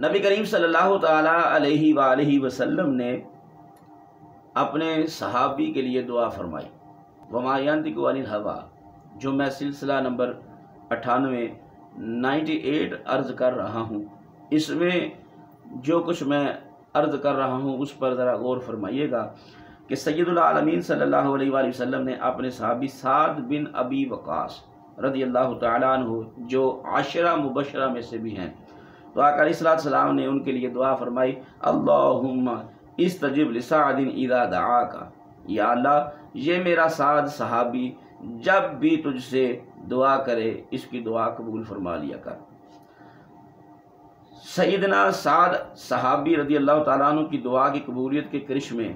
نبی کریم صلی اللہ تعالیٰ علیہ وآلہ وسلم نے اپنے صحابی کے لیے دعا فرمائی، وما ینطق عن الہویٰ، جو میں سلسلہ نمبر 98 عرض کر رہا ہوں، اس میں جو کچھ میں عرض کر رہا ہوں اس پر ذرا غور فرمائیے گا کہ سید العالمین صلی اللہ علیہ وآلہ وسلم نے اپنے صحابی سعد بن ابی وقاص رضی اللہ تعالیٰ عنہ جو عشرہ مبشرہ میں سے بھی ہیں، تو آقا علیہ السلام نے ان کے لیے دعا فرمائی، اللہم استجب لسعد اذا دعاک، یا اللہ یہ میرا سعد صحابی جب بھی تجھ سے دعا کرے اس کی دعا قبول فرما لیا کر۔ سیدنا سعد صحابی رضی اللہ تعالیٰ عنہ کی دعا کی قبولیت کے کرشمے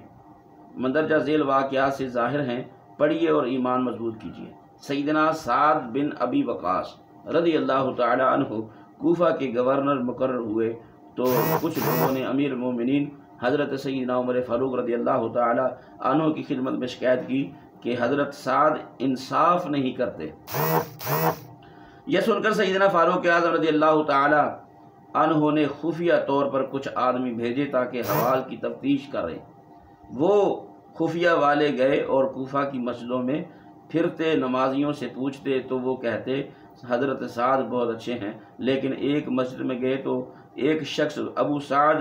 مندرجہ ذیل واقعات سے ظاہر ہیں، پڑھیے اور ایمان مضبوط کیجیے۔ سیدنا سعد بن ابی وقاص رضی اللہ تعالیٰ عنہ کوفہ کے گورنر مقرر ہوئے تو کچھ لوگوں نے امیر المومنین حضرت سیدنا عمر فاروق رضی اللہ تعالیٰ عنہ کی خدمت میں شکایت کی کہ حضرت سعد انصاف نہیں کرتے۔ یہ سن کر سیدنا فاروق اعظم رضی اللہ تعالیٰ عنہ نے خفیہ طور پر کچھ آدمی بھیجے تاکہ حوال کی تفتیش کریں۔ وہ خفیہ والے گئے اور کوفہ کی مسجدوں میں پھرتے نمازیوں سے پوچھتے تو وہ کہتے حضرت سعد بہت اچھے ہیں، لیکن ایک مسجد میں گئے تو ایک شخص ابو سعد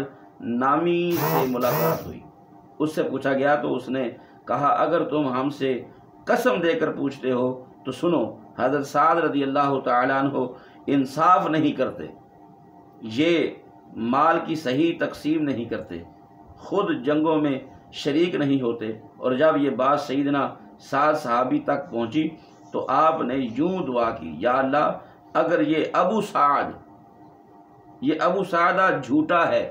نامی سے ملاقات ہوئی، اس سے پوچھا گیا تو اس نے کہا اگر تم ہم سے قسم دے کر پوچھتے ہو تو سنو، حضرت سعد رضی اللہ تعالیٰ عنہ انصاف نہیں کرتے، یہ مال کی صحیح تقسیم نہیں کرتے، خود جنگوں میں شریک نہیں ہوتے۔ اور جب یہ بات سیدنا سعد صحابی تک پہنچی تو آپ نے یوں دعا کی، یا اللہ اگر یہ ابو سعدہ جھوٹا ہے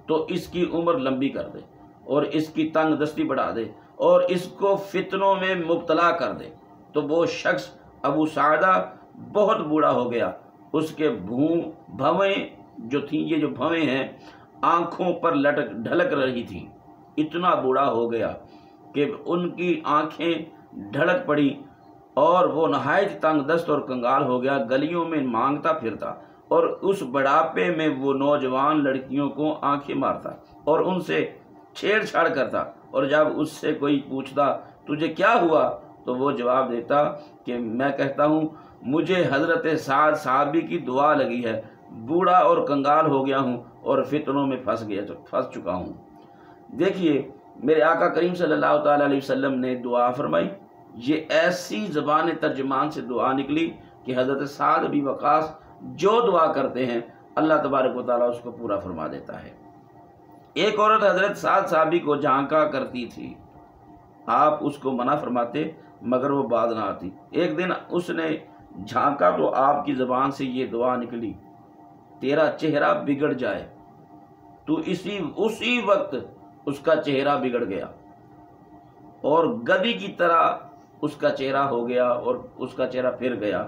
تو اس کی عمر لمبی کر دے اور اس کی تنگ دستی بڑھا دے اور اس کو فتنوں میں مبتلا کر دے۔ تو وہ شخص ابو سعدہ بہت بوڑھا ہو گیا، اس کے بھویں جو تھیں، یہ جو بھویں ہیں آنکھوں پر ڈھلک رہی تھیں، اتنا بوڑھا ہو گیا کہ ان کی آنکھیں ڈھلک پڑی اور وہ نہایت تنگ دست اور کنگال ہو گیا، گلیوں میں مانگتا پھرتا اور اس بڑھاپے میں وہ نوجوان لڑکیوں کو آنکھیں مارتا اور ان سے چھیڑ چھاڑ کرتا، اور جب اس سے کوئی پوچھتا تجھے کیا ہوا تو وہ جواب دیتا کہ میں کہتا ہوں مجھے حضرت سعد صحابی کی دعا لگی ہے، بوڑھا اور کنگال ہو گیا ہوں اور فتنوں میں پھنس چکا ہوں۔ دیکھیے میرے آقا کریم صلی اللہ تعالیٰ علیہ وسلم نے دعا فرمائی، یہ ایسی زبان ترجمان سے دعا نکلی کہ حضرت سعد بن وقاص جو دعا کرتے ہیں اللہ تبارک و تعالیٰ اس کو پورا فرما دیتا ہے۔ ایک عورت حضرت سعد صحابی کو جھانکا کرتی تھی، آپ اس کو منع فرماتے مگر وہ باز نہ آتی۔ ایک دن اس نے جھانکا تو آپ کی زبان سے یہ دعا نکلی، تیرا چہرہ بگڑ جائے، تو اسی وقت اس کا چہرہ بگڑ گیا اور گدی کی طرح اس کا چہرہ ہو گیا اور اس کا چہرہ پھر گیا۔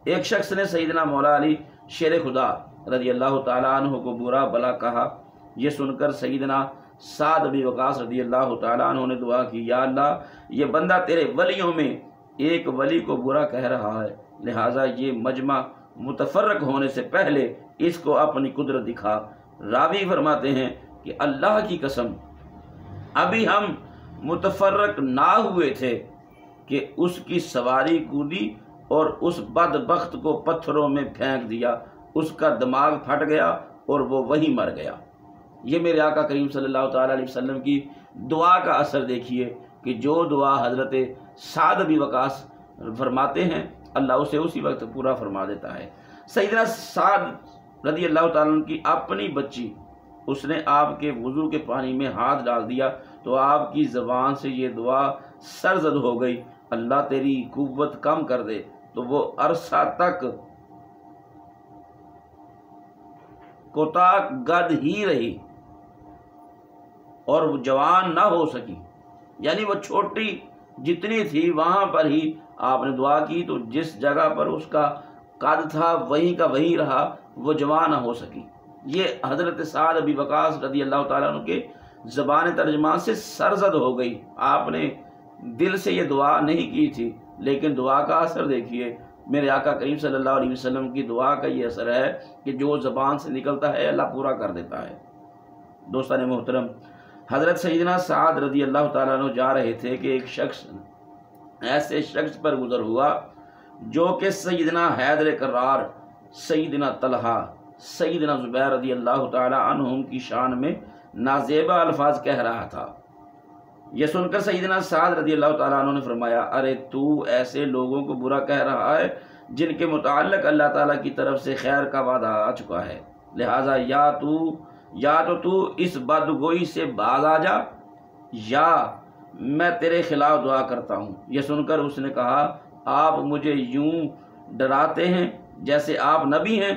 ایک شخص نے سیدنا مولا علی شیر خدا رضی اللہ تعالیٰ عنہ کو برا بلا کہا، یہ سن کر سیدنا سعد بن وقاص رضی اللہ تعالیٰ عنہ نے دعا کی، یا اللہ یہ بندہ تیرے ولیوں میں ایک ولی کو برا کہہ رہا ہے، لہٰذا یہ مجمع متفرق ہونے سے پہلے اس کو اپنی قدرت دکھا۔ راوی فرماتے ہیں کہ اللہ کی قسم ابھی ہم متفرق نہ ہوئے تھے کہ اس کی سواری کودی اور اس بدبخت کو پتھروں میں پھینک دیا، اس کا دماغ پھٹ گیا اور وہ وہیں مر گیا۔ یہ میرے آقا کریم صلی اللہ تعالیٰ علیہ وسلم کی دعا کا اثر دیکھیے کہ جو دعا حضرت سعد بن وقاص فرماتے ہیں اللہ اسے اسی وقت پورا فرما دیتا ہے۔ سیدنا سعد رضی اللہ تعالیٰ عنہ کی اپنی بچی، اس نے آپ کے وضو کے پانی میں ہاتھ ڈال دیا تو آپ کی زبان سے یہ دعا سرزد ہو گئی، اللہ تیری قوت کم کر دے، تو وہ عرصہ تک کوتا گد ہی رہی اور وہ جوان نہ ہو سکی، یعنی وہ چھوٹی جتنی تھی وہاں پر ہی آپ نے دعا کی تو جس جگہ پر اس کا قد تھا وہیں کا وہیں رہا، وہ جوان نہ ہو سکی۔ یہ حضرت سعد بن وقاص رضی اللہ تعالیٰ عنہ کے زبان ترجمان سے سرزد ہو گئی۔ آپ نے دل سے یہ دعا نہیں کی تھی لیکن دعا کا اثر دیکھیے، میرے آقا کریم صلی اللہ علیہ وسلم کی دعا کا یہ اثر ہے کہ جو زبان سے نکلتا ہے اللہ پورا کر دیتا ہے۔ دوستان محترم، حضرت سیدنا سعد رضی اللہ تعالیٰ عنہ جا رہے تھے کہ ایک شخص ایسے شخص پر گزر ہوا جو کہ سیدنا حیدر کرار، سیدنا طلحہ، سیدنا زبیر رضی اللہ تعالیٰ عنہم کی شان میں نازیبہ الفاظ کہہ رہا تھا۔ یہ سن کر سیدنا سعد رضی اللہ تعالیٰ عنہ نے فرمایا، ارے تو ایسے لوگوں کو برا کہہ رہا ہے جن کے متعلق اللہ تعالیٰ کی طرف سے خیر کا وعدہ آ چکا ہے، لہٰذا یا تو اس بدگوئی سے باز آ جا یا میں تیرے خلاف دعا کرتا ہوں۔ یہ سن کر اس نے کہا، آپ مجھے یوں ڈراتے ہیں جیسے آپ نبی ہیں۔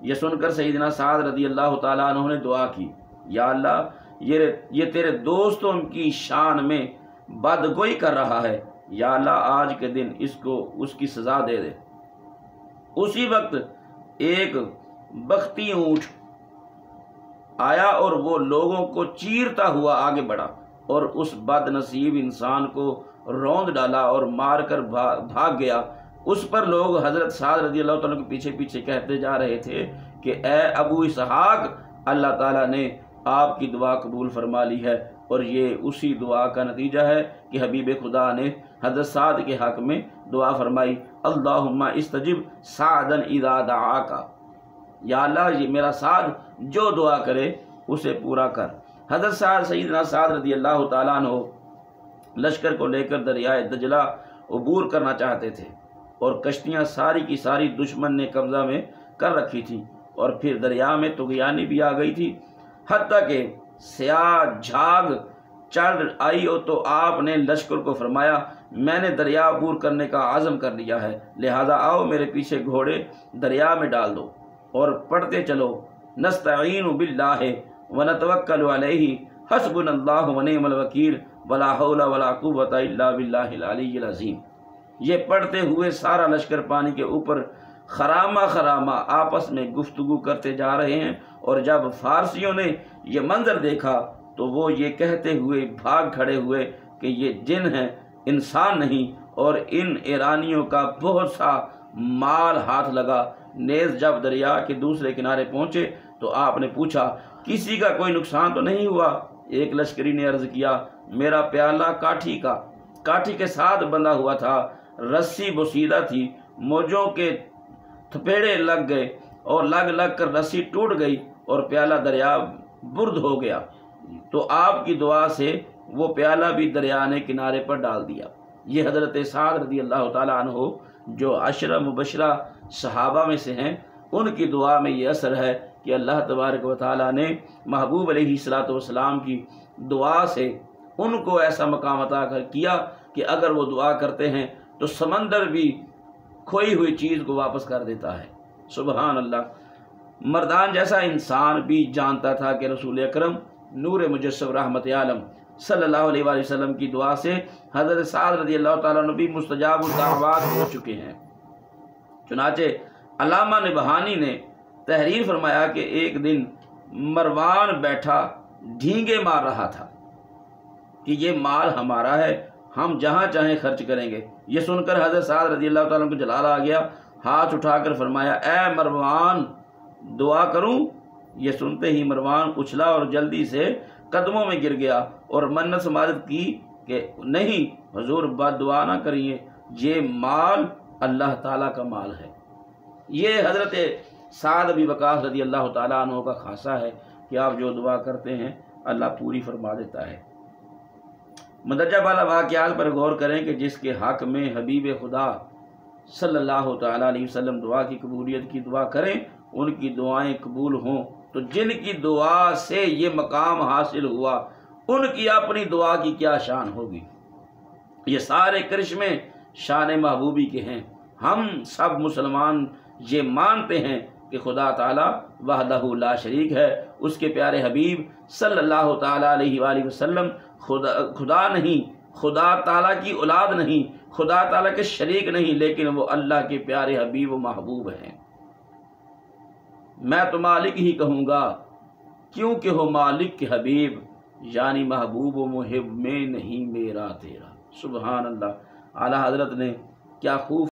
یہ سن کر سیدنا سعد رضی اللہ تعالیٰ عنہ نے دعا کی، یا اللہ یہ تیرے دوستوں کی شان میں بدگوئی کر رہا ہے، یا اللہ آج کے دن اس کو اس کی سزا دے دے۔ اسی وقت ایک بختی اونٹ آیا اور وہ لوگوں کو چیرتا ہوا آگے بڑھا اور اس بد نصیب انسان کو روند ڈالا اور مار کر بھاگ گیا۔ اس پر لوگ حضرت سعد رضی اللہ تعالیٰ کے پیچھے پیچھے کہتے جا رہے تھے کہ اے ابو اسحاق، اللہ تعالیٰ نے آپ کی دعا قبول فرما لی ہے، اور یہ اسی دعا کا نتیجہ ہے کہ حبیب خدا نے حضرت سعد کے حق میں دعا فرمائی، اللہم استجب سعدا اذا دعاک، یا اللہ یہ میرا سعد جو دعا کرے اسے پورا کر۔ حضرت سیدنا سعد رضی اللہ تعالیٰ عنہ لشکر کو لے کر دریائے دجلہ عبور کرنا چاہتے تھے، اور کشتیاں ساری کی ساری دشمن نے قبضہ میں کر رکھی تھی، اور پھر دریا میں طغیانی بھی آ گئی تھی، حتیٰ کہ سیاہ جھاگ چڑھ آئی تو آپ نے لشکر کو فرمایا، میں نے دریا عبور کرنے کا عزم کر لیا ہے، لہذا آؤ میرے پیچھے گھوڑے دریا میں ڈال دو اور پڑھتے چلو، نستعین باللہ ونتوکل علیہ حسبنا اللہ ونعم الوکیل ولا حول ولا قوۃ الا باللہ العلی العظیم۔ یہ پڑھتے ہوئے سارا لشکر پانی کے اوپر خرامہ آپس میں گفتگو کرتے جا رہے ہیں، اور جب فارسیوں نے یہ منظر دیکھا تو وہ یہ کہتے ہوئے بھاگ کھڑے ہوئے کہ یہ جن ہیں، انسان نہیں، اور ان ایرانیوں کا بہت سا مال ہاتھ لگا۔ نیز جب دریا کے دوسرے کنارے پہنچے تو آپ نے پوچھا، کسی کا کوئی نقصان تو نہیں ہوا؟ ایک لشکری نے عرض کیا، میرا پیالہ کاٹھی کے ساتھ بندھا ہوا تھا، رسی بوسیدہ تھی، موجوں کے تھپیڑے لگ گئے اور لگ کر رسی ٹوٹ گئی اور پیالہ دریا برد ہو گیا، تو آپ کی دعا سے وہ پیالہ بھی دریا نے کنارے پر ڈال دیا۔ یہ حضرت سعد رضی اللہ تعالیٰ عنہ جو عشرہ مبشرہ صحابہ میں سے ہیں، ان کی دعا میں یہ اثر ہے کہ اللہ تبارک و تعالیٰ نے محبوب علیہ الصلوۃ والسلام کی دعا سے ان کو ایسا مقام عطا کیا کہ اگر وہ دعا کرتے ہیں تو سمندر بھی کھوئی ہوئی چیز کو واپس کر دیتا ہے۔ سبحان اللہ۔ مردان جیسا انسان بھی جانتا تھا کہ رسول اکرم نور مجسم رحمت عالم صلی اللہ علیہ وآلہ وسلم کی دعا سے حضرت سعد رضی اللہ تعالیٰ عنہ بھی مستجاب الدعوات ہو چکے ہیں۔ چنانچہ علامہ نبہانی نے تحریر فرمایا کہ ایک دن مروان بیٹھا ڈھینگے مار رہا تھا کہ یہ مال ہمارا ہے، ہم جہاں چاہیں خرچ کریں گے۔ یہ سن کر حضرت سعد رضی اللہ تعالیٰ عنہ کو جلال آ گیا، ہاتھ اٹھا کر فرمایا، اے مروان دعا کروں؟ یہ سنتے ہی مروان اچھلا اور جلدی سے قدموں میں گر گیا اور منت سماجت کی کہ نہیں حضور بد دعا نہ کریے، یہ مال اللہ تعالیٰ کا مال ہے۔ یہ حضرت سعد ابی وقاص رضی اللہ تعالیٰ عنہ کا خاصہ ہے کہ آپ جو دعا کرتے ہیں اللہ پوری فرما دیتا ہے۔ مندرجہ بالا واقعات پر غور کریں کہ جس کے حق میں حبیب خدا صلی اللہ تعالیٰ علیہ وسلم دعا کی قبولیت کی دعا کریں، ان کی دعائیں قبول ہوں، تو جن کی دعا سے یہ مقام حاصل ہوا ان کی اپنی دعا کی کیا شان ہوگی۔ یہ سارے کرشمے شان محبوبی کے ہیں۔ ہم سب مسلمان یہ مانتے ہیں کہ خدا تعالیٰ وحدہ لا شریک ہے، اس کے پیارے حبیب صلی اللہ تعالیٰ علیہ وآلہ وسلم خدا نہیں، خدا تعالیٰ کی اولاد نہیں، خدا تعالیٰ کے شریک نہیں، لیکن وہ اللہ کے پیارے حبیب و محبوب ہیں۔ میں تو مالک ہی کہوں گا کیونکہ ہو مالک کے حبیب، یعنی محبوب و محب میں نہیں میرا تیرا۔ سبحان اللہ۔ اعلیٰ حضرت نے کیا خوب